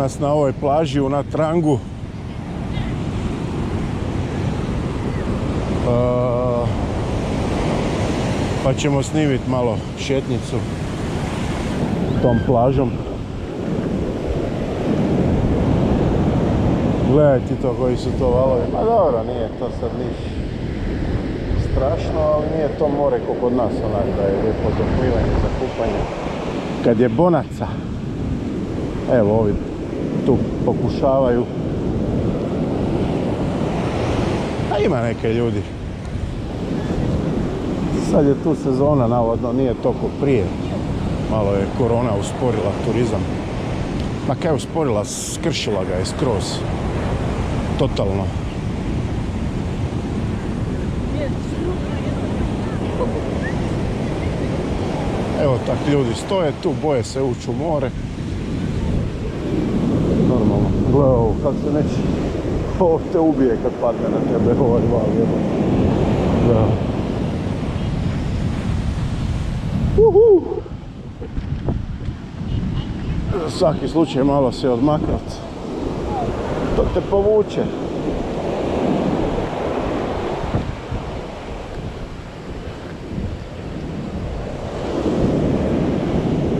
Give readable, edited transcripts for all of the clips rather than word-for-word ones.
nas na ovoj plaži u Natrangu. Pa ćemo snimiti malo šetnicu tom plažom. Gledajte to koji su to valovi. Ma dobro, nije to sad niš strašno, ali nije to more ko kod nas, onak da je lijepo za plivanje, za kupanje. Kad je bonaca, evo ovi tu pokušavaju. A ima neke ljudi. Sad je tu sezona, navodno, nije toliko prije. Malo je korona usporila turizam. Ma kaj usporila, skršila ga je skroz. Totalno. Evo tak ljudi stoje tu, boje se ući u more. Normalno. Gledaj ovo, kako se neće. Ovo te ubije kad padne na tebe ovaj val. Da. Za svaki slučaj malo se odmaknut. To te povuče.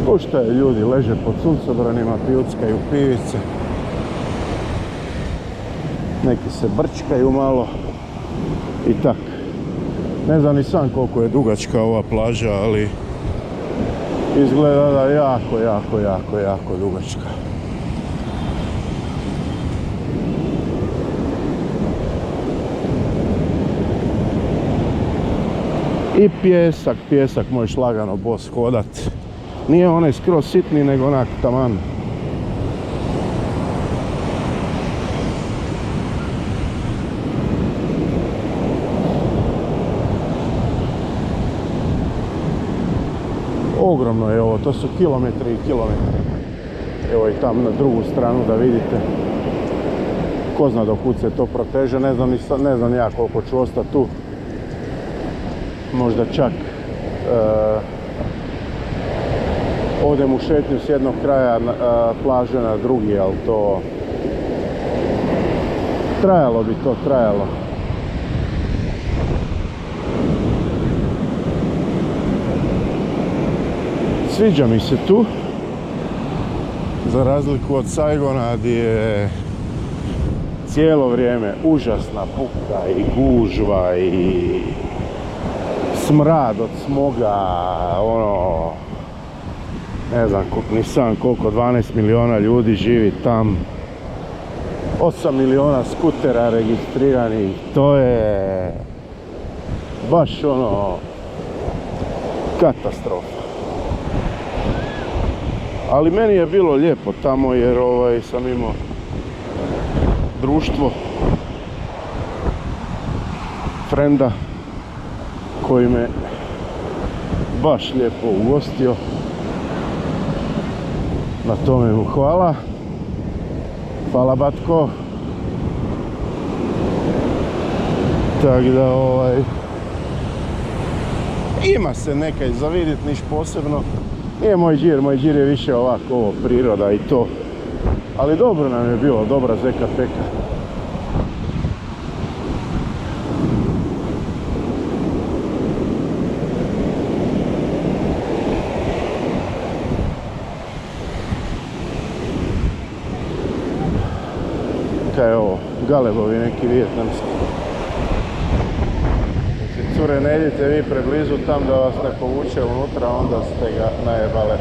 Puštaju ljudi, leže pod suncobranima, pijuckaju pivice. Neki se brčkaju malo i tak. Ne znam ni sam koliko je dugačka ova plaža, ali izgleda da je jako dugačka. I pjesak možeš lagano bos hodat. Nije onaj skroz sitni, nego onak taman. Ogromno je ovo, to su kilometri i kilometri. Evo i tam na drugu stranu da vidite. Ko zna do kud se to proteže, ne znam ja koliko ću ostati tu. Možda čak odem u šetnju s jednog kraja plaže na drugi, ali to trajalo bi to. Sviđa mi se tu, za razliku od Saigona gdje je cijelo vrijeme užasna buka i gužva i smrad od smoga, ono, ne znam ni sam koliko, 12 miliona ljudi živi tam, 8 miliona skutera registriranih, to je baš ono katastrofa. Ali meni je bilo lijepo tamo jer sam imao društvo, frenda koji me baš lijepo ugostio. Na tome mu hvala. Hvala Batko. Tak da ima se nekaj za vidjet, niš posebno. Nije moj džir je više ovako ovo priroda i to. Ali dobro nam je bilo, dobra zeka peka. Kaj je ovo? Galebovi neki vijetnamski. Cure, ne idite vi preblizu tam da vas ne povuče unutra, onda ste ga najebale.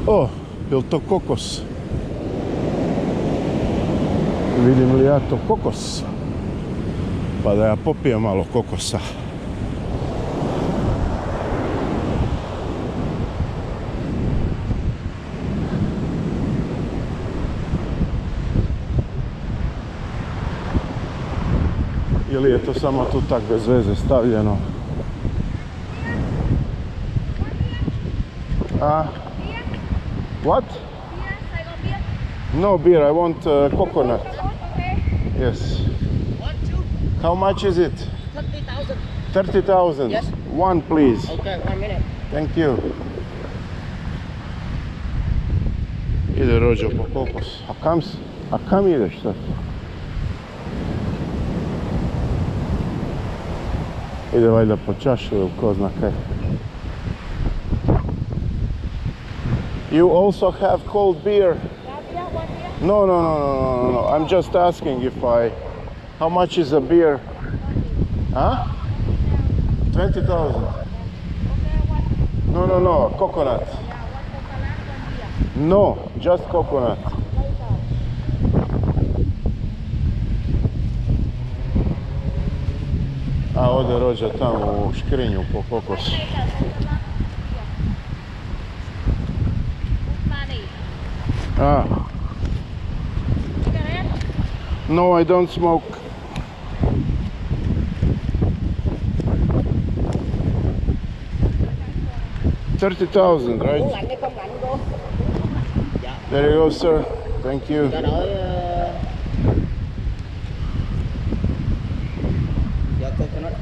O, je to kokos? Vidim li ja to kokos? Pa da ja popijem malo kokosa. Ili je to samo tu tak bez veze stavljeno? What? No beer, I want coconut. Yes. How much is it? 30,000. 30,000? Yes. One, please. Okay, 1 minute. Thank you. Ide Rođo po kokos. A kam ideš sad? Ide valjda po čašu ili ko zna kaj. You also have cold beer? No. I'm just asking how much is a beer? Huh? 20,000. No, coconut. No, just coconut. A ode Rođa tamo u škrinju po kokos. No, I don't smoke. $30,000, right? Lạnh hay không lạnh cô? Dạ. There you go, sir. Thank you. Cho đợi dạ coconut.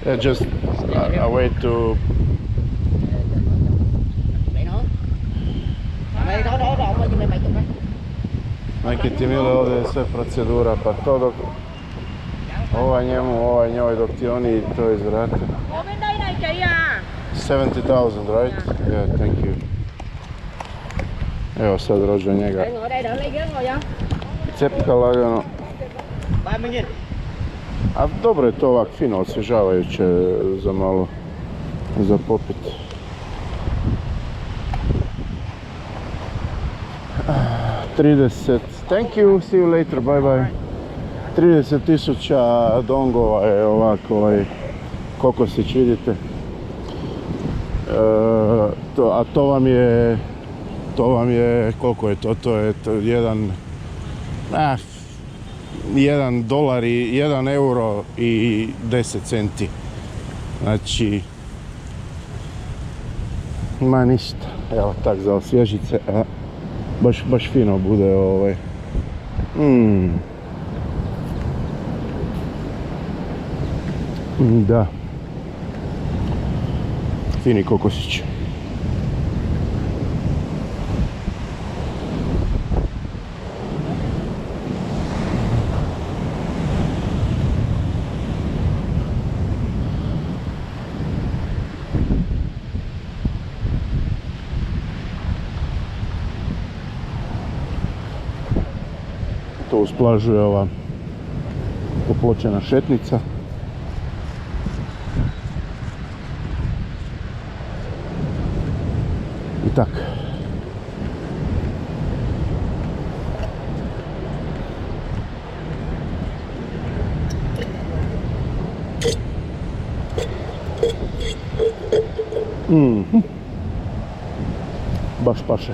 Yeah, just I wait to. Mày nói. Mày nói đó rồi, mày mày chụp đấy. Neki ti mile, ovdje je sve procedura, pa to dok ovaj njemu, ovaj njoj, dok ti oni to izvrate. Ở bên đây này chị à. 70,000, right? Yeah, thank you. Evo sad Rođo njega. Ngồi đây đợi lấy ghế ngồi vô. Cepka lagano. 30.000. A dobro je to ovak fino, osvježavajuće za malo, za popit. Thank you, see you later, bye bye. 30.000 dongova je ovako ovaj kokosić, vidite. A to vam je, koliko je to? To je $1 i €1.10. Znači, ma ništa. Evo tak za osvježice, a baš fino bude ovaj. Da. Fini kokosić. To uz plažu je ova popločena šetnica. I tak. Baš paše.